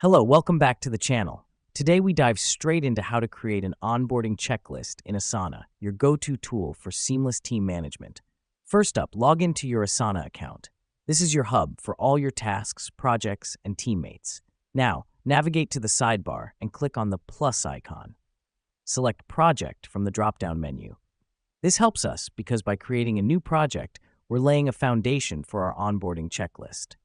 Hello, welcome back to the channel. Today we dive straight into how to create an onboarding checklist in Asana, your go-to tool for seamless team management. First up, log into your Asana account. This is your hub for all your tasks, projects, and teammates. Now, navigate to the sidebar and click on the plus icon. Select Project from the drop-down menu. This helps us because by creating a new project, we're laying a foundation for our onboarding checklist.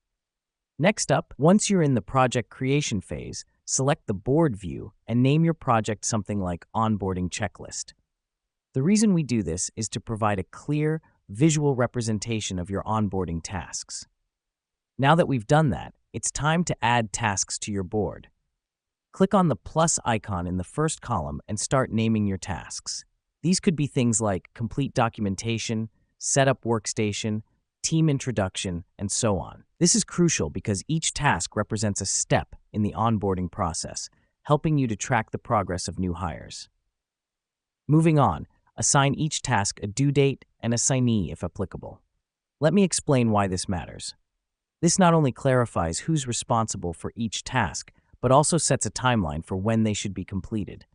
Next up, once you're in the project creation phase, select the board view and name your project something like Onboarding Checklist. The reason we do this is to provide a clear, visual representation of your onboarding tasks. Now that we've done that, it's time to add tasks to your board. Click on the plus icon in the first column and start naming your tasks. These could be things like complete documentation, set up workstation, team introduction, and so on. This is crucial because each task represents a step in the onboarding process, helping you to track the progress of new hires. Moving on, assign each task a due date and assignee if applicable. Let me explain why this matters. This not only clarifies who's responsible for each task, but also sets a timeline for when they should be completed.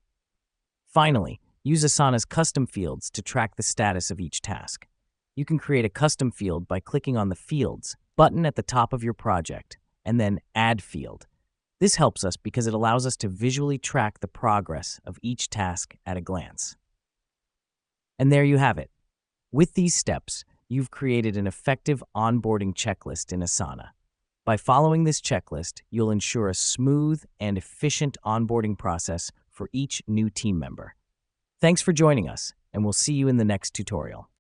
Finally, use Asana's custom fields to track the status of each task. You can create a custom field by clicking on the Fields button at the top of your project, and then Add Field. This helps us because it allows us to visually track the progress of each task at a glance. And there you have it. With these steps, you've created an effective onboarding checklist in Asana. By following this checklist, you'll ensure a smooth and efficient onboarding process for each new team member. Thanks for joining us, and we'll see you in the next tutorial.